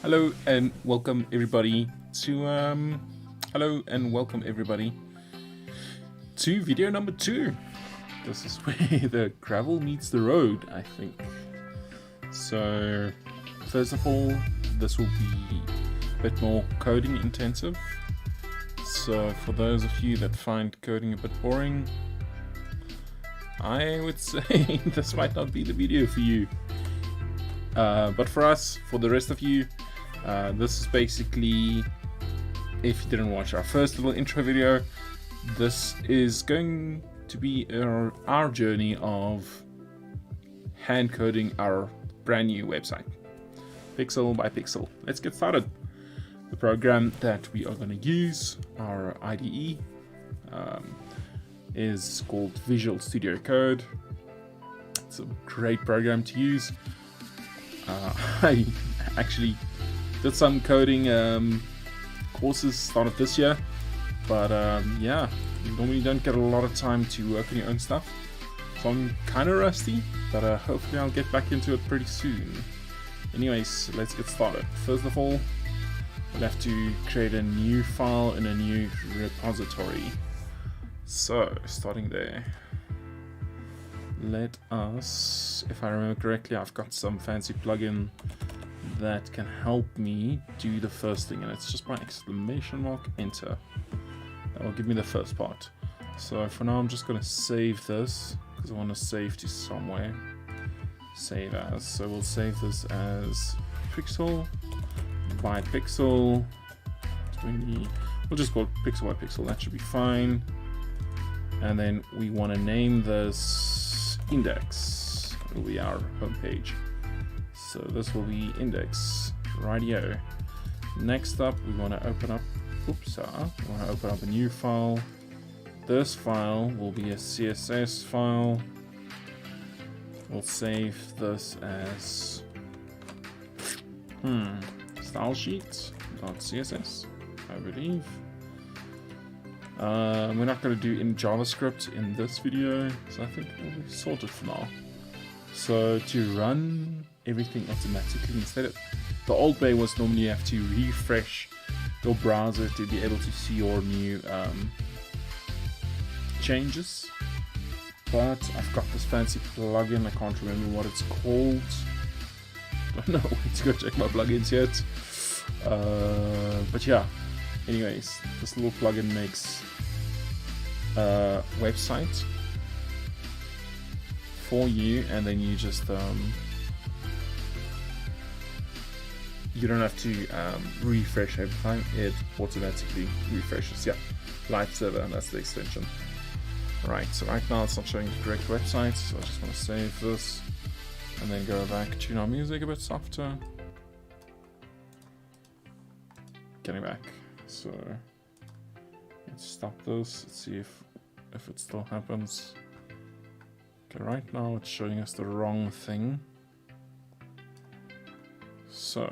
Hello and welcome everybody to video number 2. This is where the gravel meets the road, I think. So first of all, this will be a bit more coding intensive. So for those of you that find coding a bit boring, I would say this might not be the video for you. But for us, for the rest of you, this is basically, if you didn't watch our first little intro video, this is going to be our journey of hand coding our brand new website, pixel by pixel. Let's get started. The program that we are going to use, our IDE, is called Visual Studio Code. It's a great program to use. I actually did some coding courses started this year, but yeah, you normally don't get a lot of time to work on your own stuff, so I'm kind of rusty, but hopefully I'll get back into it pretty soon. Anyways, let's get started. First of all, we'll have to create a new file in a new repository. So starting there, let us, if I remember correctly, I've got some fancy plugin that can help me do the first thing, and it's just by exclamation mark enter. That will give me the first part. So for now I'm just going to save this because I want to save to somewhere. Save as, so we'll save this as pixel by pixel 20. We'll just call it pixel by pixel, that should be fine. And then we want to name this index. It will be our home page. So this will be index, rightio. Next up, we want to open up, we want to open up a new file. This file will be a CSS file. We'll save this as stylesheet.css, I believe. We're not going to do in JavaScript in this video, so I think we'll be sorted for now. So to run everything automatically, instead of the old way was normally you have to refresh your browser to be able to see your new changes. But I've got this fancy plugin, I can't remember what it's called. I don't know where to go check my plugins yet. But yeah, anyways, this little plugin makes a website for you, and then you just you don't have to refresh every time, it automatically refreshes. Yeah, live server, that's the extension. Right, so right now it's not showing the correct website, so I just want to save this and then go back, tune our music a bit softer. Getting back, so let's stop this, let's see if it still happens. Okay, right now it's showing us the wrong thing. So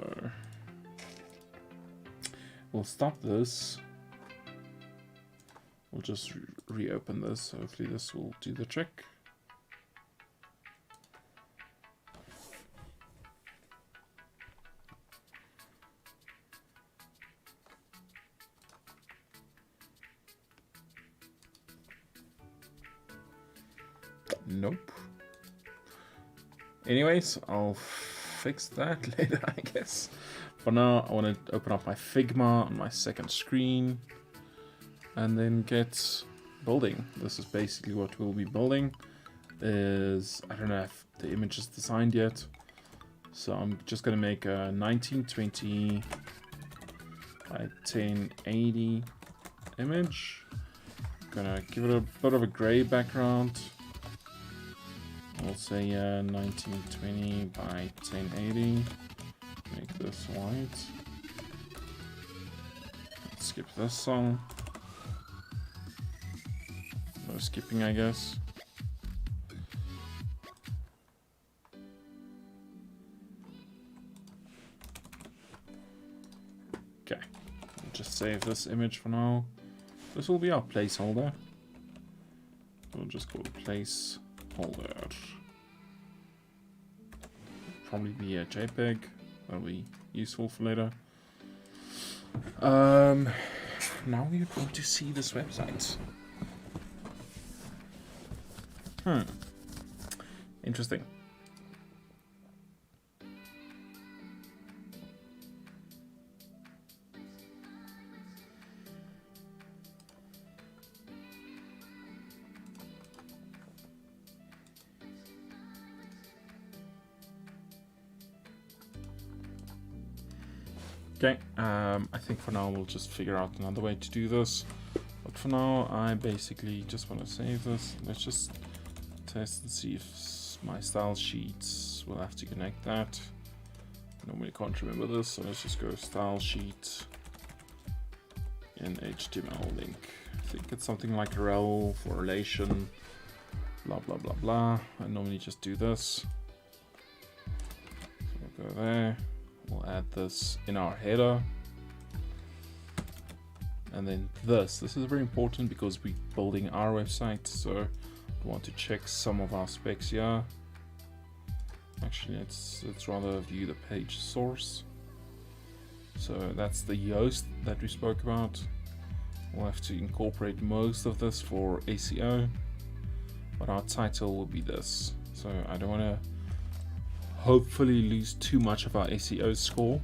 we'll stop this. We'll just reopen this. Hopefully this will do the trick. Nope. Anyways, I'll fix that later, I guess. For now, I want to open up my Figma on my second screen and then get building. This is basically what we'll be building. I don't know if the image is designed yet, so I'm just going to make a 1920 by 1080 image. Gonna give it a bit of a gray background. We'll say 1920 by 1080. Make this white. Let's skip this song. No skipping, I guess. Okay, we'll just save this image for now. This will be our placeholder. We'll just call it placeholder. Probably be a JPEG. That'll be useful for later. Now we're going to see this website. Interesting. Okay, I think for now we'll just figure out another way to do this. But for now, I basically just want to save this. Let's just test and see if my style sheets will have to connect that. I normally can't remember this, so let's just go style sheet in HTML link. I think it's something like rel for relation, blah blah blah blah. I normally just do this. So we'll go there. We'll add this in our header. And then this is very important because we're building our website, so we want to check some of our specs here. Actually, let's rather view the page source. So that's the Yoast that we spoke about. We'll have to incorporate most of this for SEO, but our title will be this. So I don't want to hopefully lose too much of our SEO score.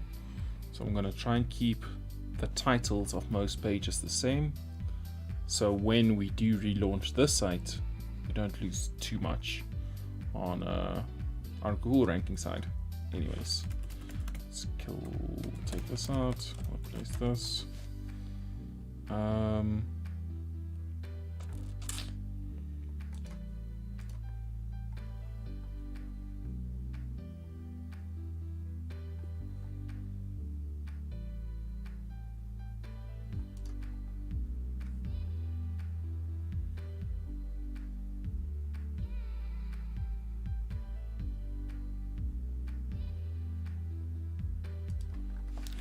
So I'm going to try and keep the titles of most pages the same. So when we do relaunch this site, we don't lose too much on our Google ranking side. Anyways, let's take this out, replace this.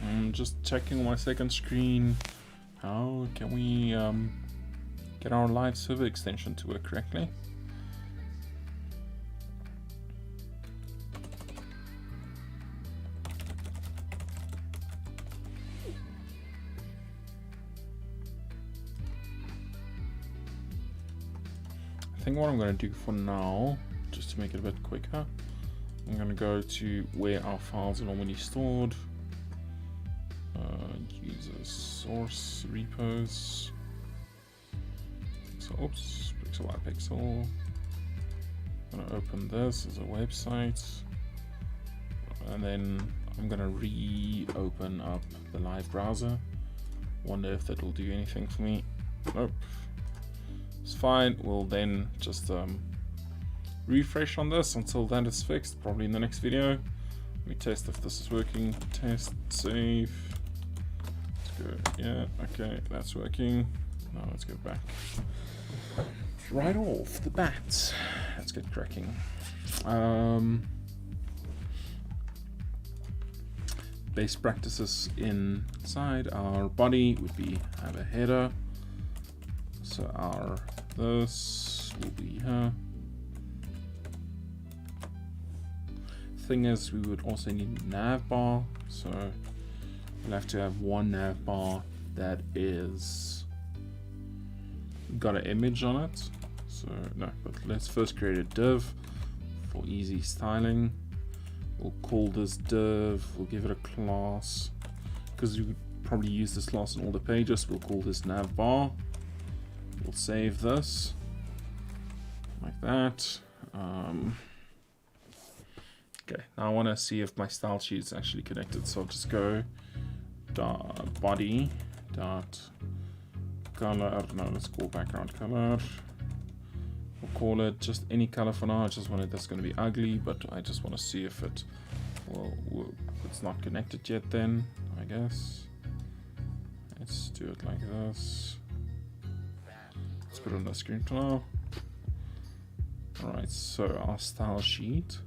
I'm just checking on my second screen. How can we get our live server extension to work correctly? I think what I'm going to do for now, just to make it a bit quicker, I'm going to go to where our files are normally stored. User source repos. So, oops, pixel by pixel. I'm gonna open this as a website, and then I'm gonna reopen up the live browser. Wonder if that will do anything for me. Nope, it's fine. We'll then just refresh on this until that is fixed, probably in the next video. Let me test if this is working. Test, save. Yeah, okay, that's working. Now let's go back. Right off the bat, let's get cracking. Base practices inside our body would be have a header. So our this will be here. Thing is, we would also need a nav bar. So we'll have to have one nav bar that is got an image on it. So no, but let's first create a div for easy styling. We'll call this div, we'll give it a class, because you would probably use this class on all the pages. We'll call this nav bar. We'll save this like that. Okay, now I want to see if my style sheet is actually connected, so I'll just go body dot color. No, let's call background color. We'll call it just any color for now. I just wanted that's going to be ugly, but I just want to see if it it's not connected yet. Then I guess let's do it like this. Let's put it on the screen for now. Alright, so our style sheet,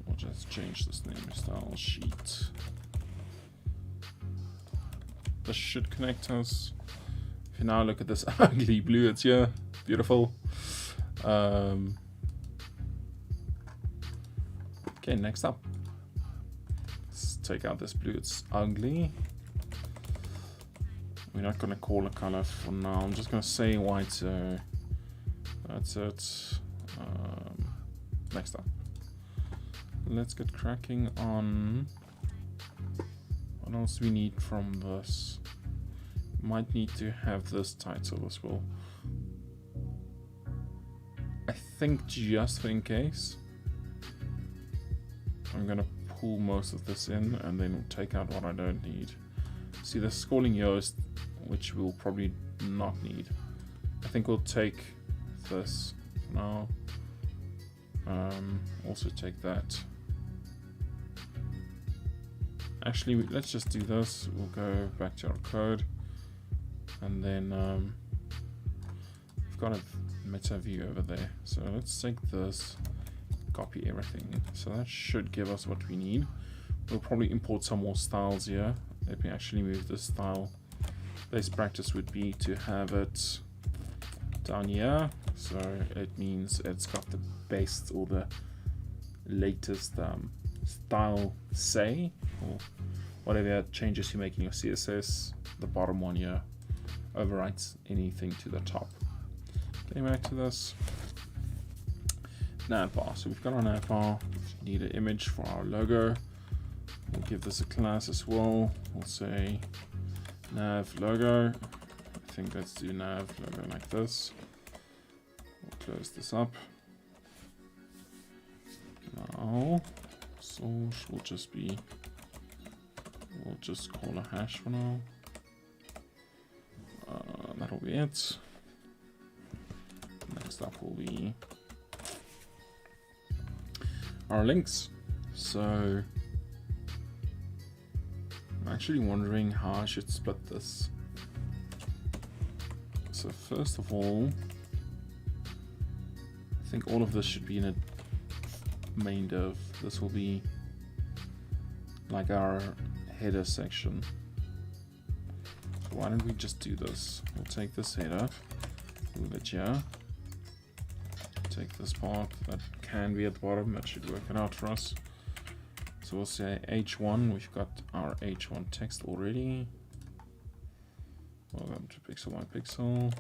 we'll just change this name to style sheet. This should connect us. If you now look at this ugly blue, it's here, beautiful. Okay, next up, take out this blue, it's ugly. We're not going to call a color for now. I'm just going to say white, so that's it. Next up. Let's get cracking on what else we need from this. Might need to have this title as well. I think just in case, I'm going to pull most of this in and then take out what I don't need. See, the scrolling yost, which we'll probably not need. I think we'll take this for now. Also take that. Actually, let's just do this. We'll go back to our code, and then we've got a meta view over there. So let's take this, copy everything. So that should give us what we need. We'll probably import some more styles here. Let me actually move this style. Best practice would be to have it down here. So it means it's got the best or the latest style say, or whatever changes you make in your CSS. The bottom one here overwrites anything to the top. Getting back to this nav bar. So we've got our nav bar. We need an image for our logo. We'll give this a class as well. We'll say nav logo. I think let's do nav logo like this. We'll close this up. Now, source will just be, we'll just call a hash for now. That'll be it. Next up will be our links. So I'm actually wondering how I should split this. So first of all, I think all of this should be in a main div. This will be like our header section. So why don't we just do this? We'll take this header, move it here, take this part that can be at the bottom, that should work it out for us. So we'll say h1, we've got our h1 text already. Welcome to pixel by pixel.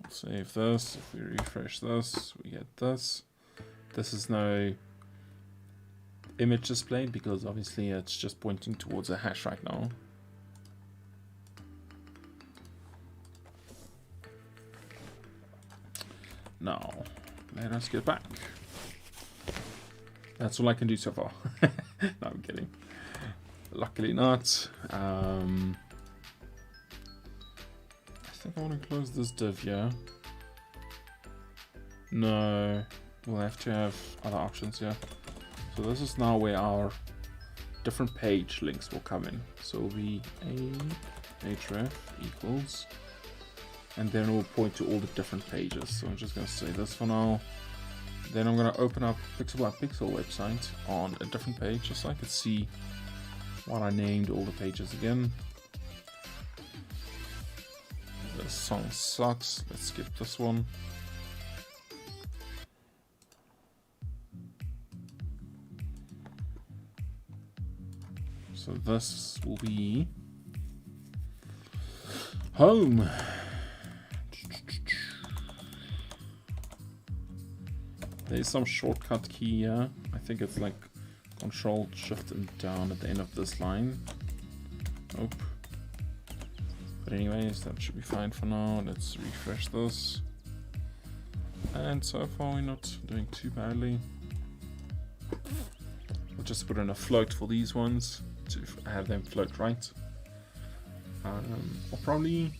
We'll save this. If we refresh this, we get this. This is no image displayed because obviously it's just pointing towards a hash right now. Now, let us get back. That's all I can do so far. No, I'm kidding. Luckily not. I think I want to close this div here. No, we'll have to have other options here. So this is now where our different page links will come in. So it'll be href equals, and then we'll point to all the different pages. So I'm just going to say this for now. Then I'm going to open up Pixel by Pixel website on a different page, just so I could see what I named all the pages again. The song sucks. Let's skip this one. So this will be home. There's some shortcut key here. I think it's like Control, Shift, and down at the end of this line. Nope. But anyways, that should be fine for now. Let's refresh this. And so far we're not doing too badly. We'll just put in a float for these ones to have them float right. Or probably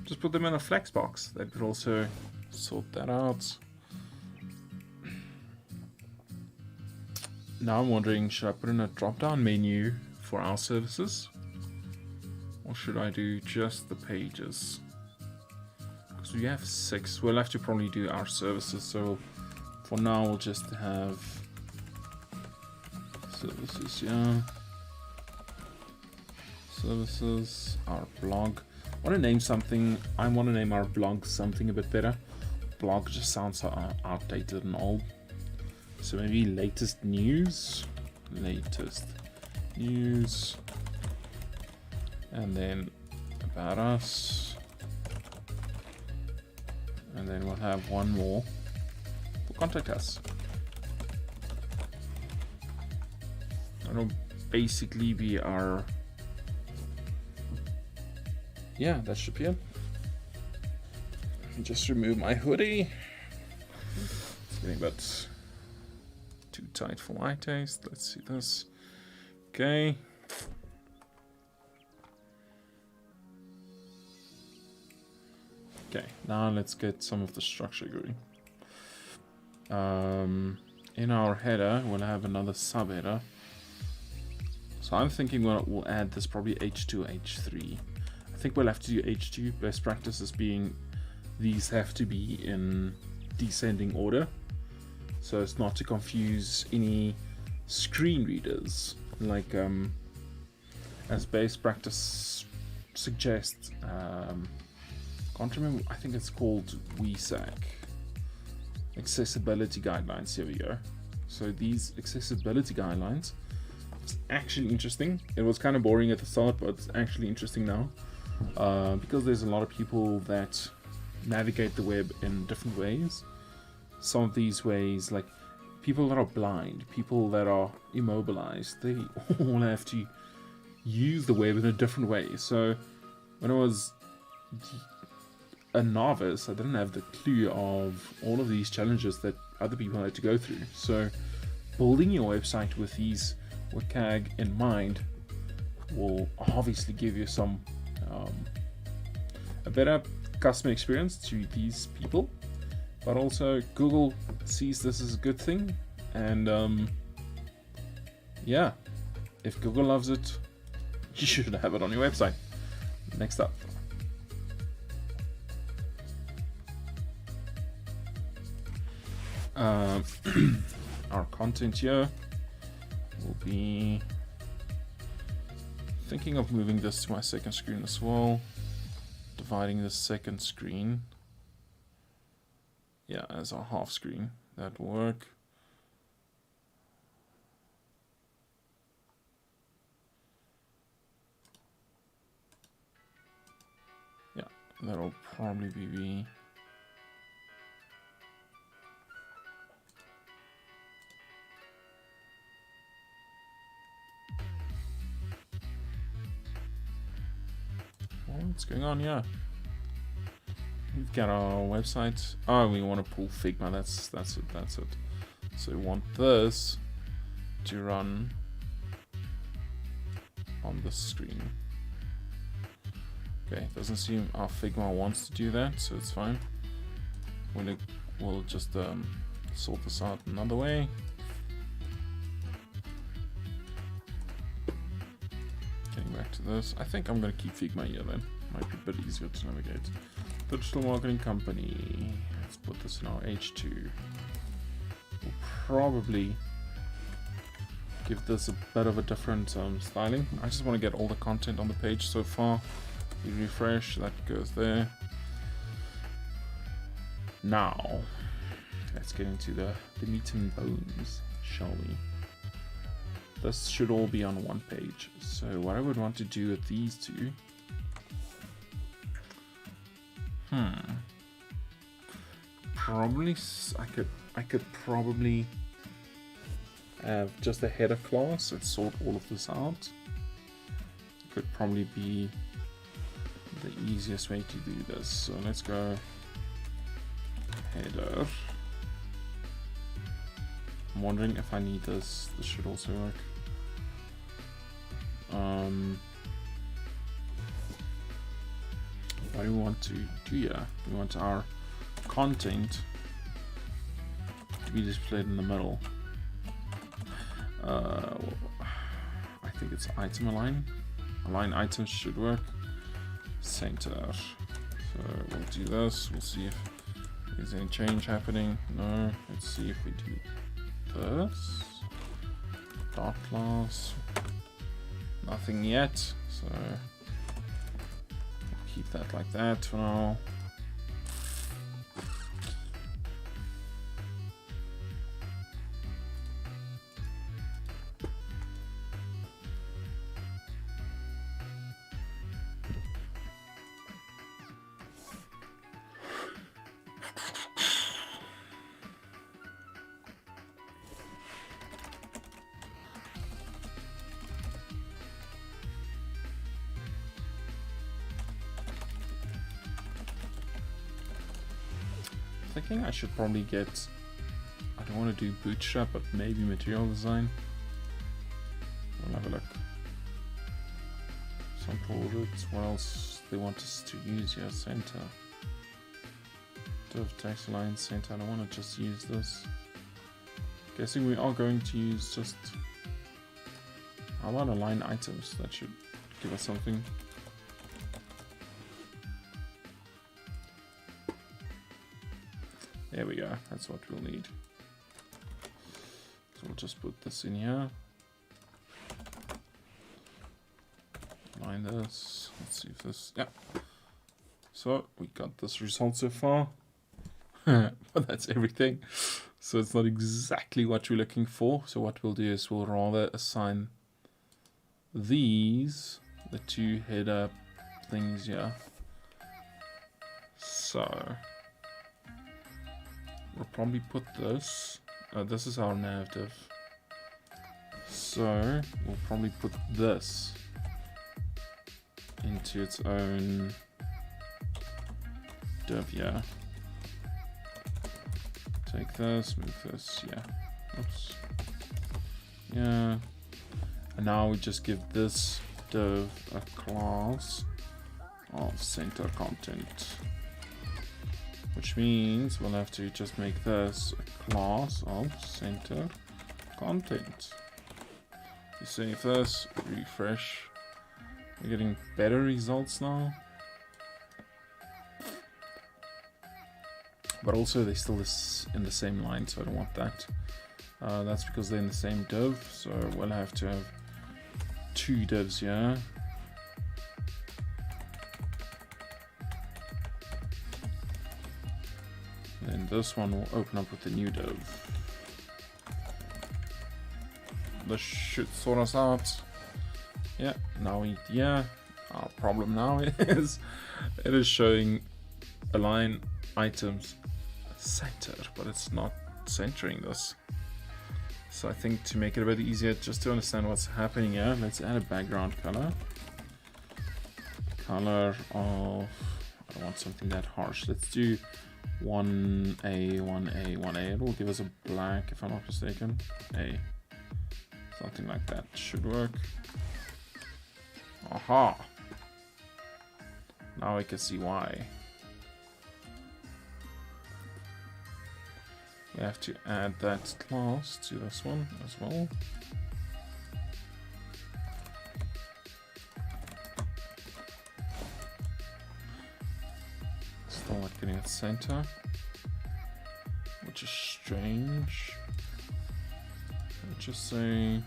just put them in a flex box. That could also sort that out. Now I'm wondering, should I put in a drop-down menu for our services? Or should I do just the pages? Because we have 6. We'll have to probably do our services. So for now we'll just have services, yeah. Services, our blog. I want to name something. I want to name our blog something a bit better. blog just sounds so outdated and old. So maybe latest news, and then about us, and then we'll have one more for contact us. That'll basically be our, yeah, that should be it. Just remove my hoodie. It's getting a bit too tight for my taste. Let's see this. Okay. Okay, now let's get some of the structure going. In our header, we'll have another subheader. So I'm thinking we'll add this probably H2, H3. I think we'll have to do H2. Best practices being these have to be in descending order, so as not to confuse any screen readers. Like as best practice suggests, can't remember, I think it's called WSAC, accessibility guidelines. Here we go. So these accessibility guidelines, it's actually interesting. It was kind of boring at the start, but it's actually interesting now, because there's a lot of people that navigate the web in different ways. Some of these ways, like people that are blind, people that are immobilized, they all have to use the web in a different way. So when I was a novice, I didn't have the clue of all of these challenges that other people had to go through. So building your website with these WCAG in mind will obviously give you some a better customer experience to these people, but also Google sees this as a good thing, and yeah, if Google loves it, you should have it on your website. Next up, our content here will be thinking of moving this to my second screen as well, dividing the second screen, yeah, as a half screen. That will work. Yeah, that'll probably be what's going on. Yeah, we've got our website. Oh, we want to pull Figma. That's it. So we want this to run on the screen. Okay, doesn't seem our Figma wants to do that, so it's fine. We'll just sort this out another way. Getting back to this, I think I'm going to keep Figma here then. Might be a bit easier to navigate. Digital marketing company. Let's put this in our H2. We'll probably give this a bit of a different styling. I just want to get all the content on the page so far. We refresh, that goes there. Now, let's get into the meat and bones, shall we? This should all be on one page. So what I would want to do with these two, probably I could probably have just a header class and sort all of this out. Could probably be the easiest way to do this. So let's go header. I'm wondering if I need this. This should also work. What do we want to do here? We want our content to be displayed in the middle. I think it's item align. Align items should work. Center. So we'll do this. We'll see if there's any change happening. No. Let's see if we do this. Dot class. Nothing yet. So we'll keep that like that for now. thinking I should probably get, I don't want to do bootstrap, but maybe material design. We'll have a look. Sample audits, what else they want us to use here? Center. Div text align center, I don't want to just use this. Guessing we are going to use just, how about align items? That should give us something. There we go, that's what we'll need. So we'll just put this in here. Align this. Let's see if this, yeah. So we got this result so far. But that's everything. So it's not exactly what we're looking for. So what we'll do is we'll rather assign these, the two header things here. So we'll probably put this. This is our nav div. So we'll probably put this into its own div here. Take this, move this, yeah. Oops. Yeah. And now we just give this div a class of center content. Which means we'll have to just make this a class of center content. You save this, refresh. We're getting better results now. But also they're still in the same line, so I don't want that. That's because they're in the same div, so we'll have to have two divs here. Then this one will open up with a new div. This should sort us out. Yeah, now our problem now is it is showing align items center, but it's not centering this. So I think to make it a bit easier, just to understand what's happening here, let's add a background color. Color of, I don't want something that harsh. Let's do 1A, 1A, 1A. It will give us a black, if I'm not mistaken. A. Something like that should work. Aha! Now I can see why. We have to add that class to this one as well. Still not getting it center, which is strange. I'll just say,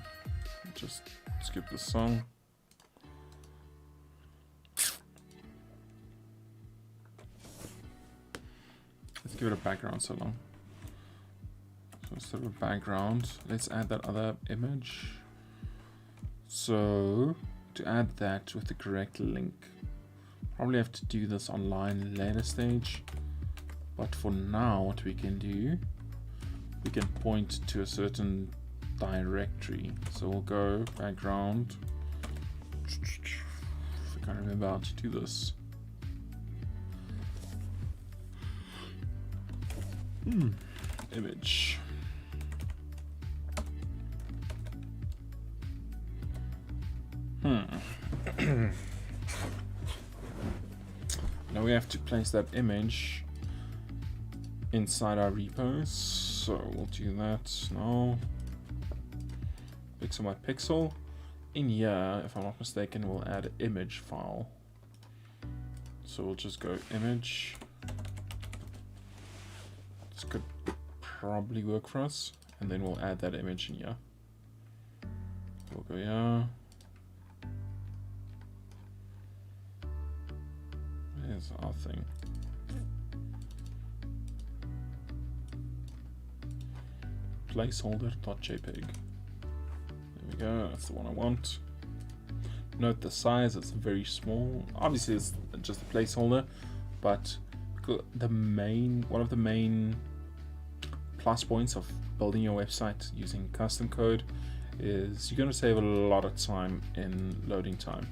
just skip the song. Let's give it a background so long. So instead of a background, let's add that other image. So to add that with the correct link, probably have to do this online later stage. But for now, what we can do, we can point to a certain directory. So we'll go background. I can't remember how to do this. Image. Now we have to place that image inside our repos, so we'll do that now. Pixel by pixel. In here, if I'm not mistaken, we'll add an image file. So we'll just go image. This could probably work for us, and then we'll add that image in here. We'll go here. There's our thing. Placeholder.jpg. There we go, that's the one I want. Note the size, it's very small. Obviously it's just a placeholder, but one of the main plus points of building your website using custom code is you're going to save a lot of time in loading time.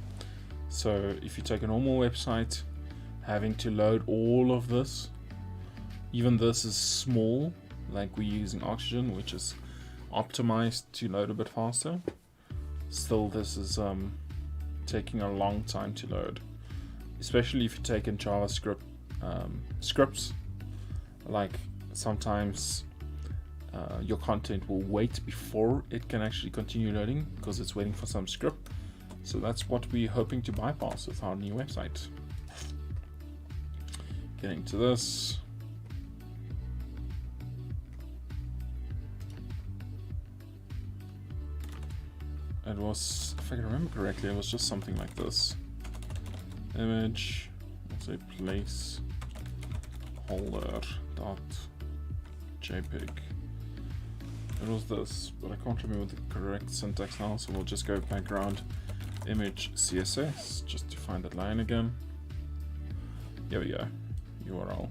So if you take a normal website, having to load all of this Even this is small, like we're using Oxygen, which is optimized to load a bit faster. Still, this is taking a long time to load, especially if you take in JavaScript scripts. Like sometimes your content will wait before it can actually continue loading because it's waiting for some script. So that's what we're hoping to bypass with our new website. Getting to this. It was, if I can remember correctly, it was just something like this. Image, let's say place holder dot JPEG. It was this, but I can't remember the correct syntax now, so we'll just go background image CSS just to find that line again. Here we go, URL.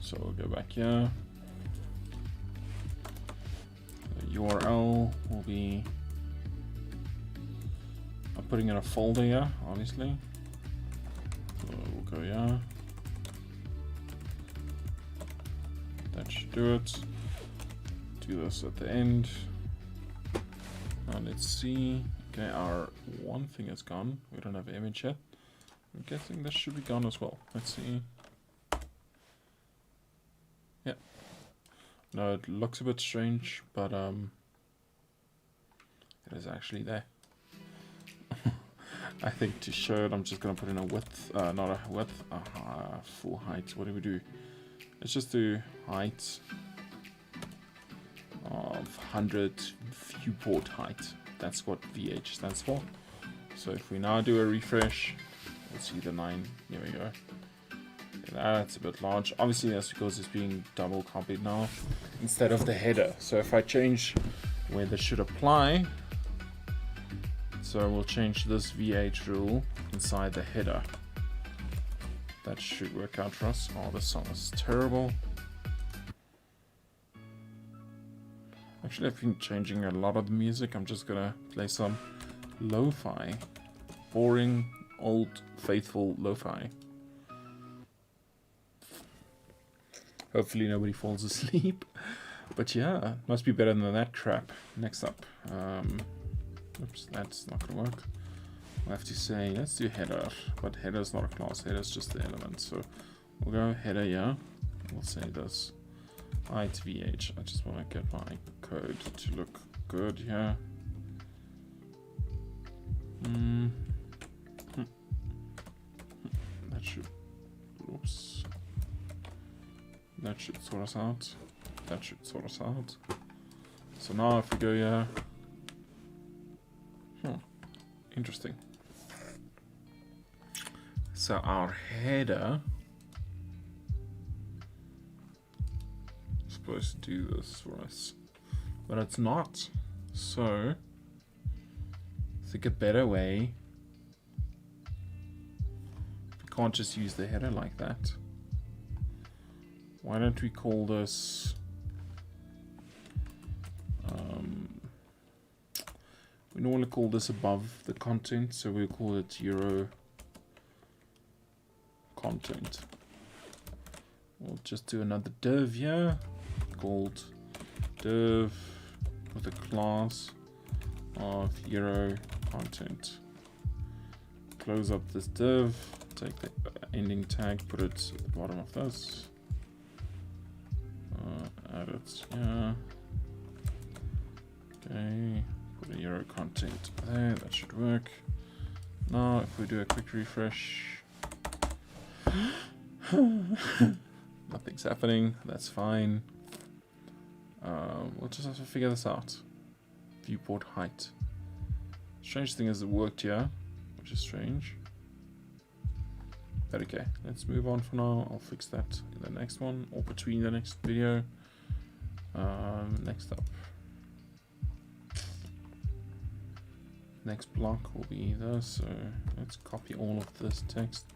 So we'll go back here. The URL will be, I'm putting in a folder here, obviously. So we'll go here. That should do it. Do this at the end. Now let's see. Okay, our one thing is gone. We don't have an image yet. I'm guessing this should be gone as well. Let's see. Yeah. No, it looks a bit strange, but it is actually there. I think to show it, I'm just gonna put in a width, not a width, full height. What do we do? Let's just do height of 100 viewport height. That's what VH stands for. So if we now do a refresh, we'll see the 9. Here we go. Okay, that's a bit large. Obviously that's because it's being double copied now instead of the header. So if I change where this should apply, so we'll change this VH rule inside the header. That should work out for us. Oh, this song is terrible. Actually, I've been changing a lot of the music. I'm just gonna play some lo-fi. Boring, old, faithful lo-fi. Hopefully nobody falls asleep. But yeah, must be better than that crap. Next up. Oops, that's not gonna work. I have to say, let's do header. But header is not a class, header is just the element. So we'll go header, yeah. We'll say this. Height VH. I just want to get my code to look good here. That should, oops. That should sort us out. That should sort us out. So now if we go here, interesting. So our header is supposed to do this for us, but it's not. So I think a better way, we can't just use the header like that. Why don't we call this we normally call this above the content, so we'll call it Euro content. We'll just do another div here called div with a class of Euro content. Close up this div, take the ending tag, put it at the bottom of this. Add it, yeah. Okay, put a Euro content there, that should work. Now if we do a quick refresh, nothing's happening, that's fine. We'll just have to figure this out. Viewport height. Strange thing is it worked here, which is strange. But okay, let's move on for now. I'll fix that in the next one or between the next video. Next up. Next block will be this, so let's copy all of this text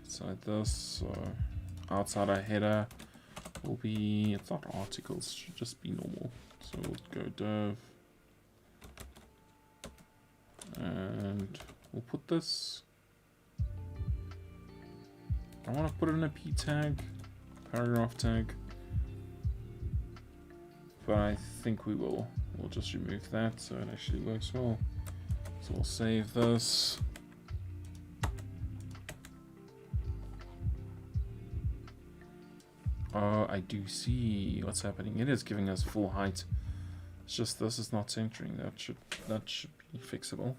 inside this. So outside our header will be, it's not articles, it should just be normal. So we'll go div and we'll put this, I want to put it in a p tag. paragraph tag. But I think we'll just remove that so it actually works well. So we'll save this. Oh, I do see what's happening. It is giving us full height. It's just this is not centering. That should be fixable.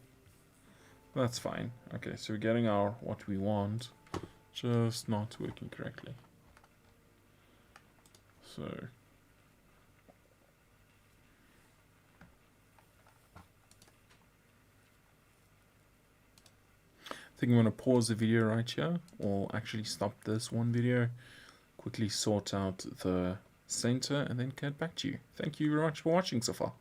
That's fine. Okay, so we're getting our what we want, just not working correctly. So I think I'm going to pause the video right here, or actually stop this one video, quickly sort out the center, and then get back to you. Thank you very much for watching so far.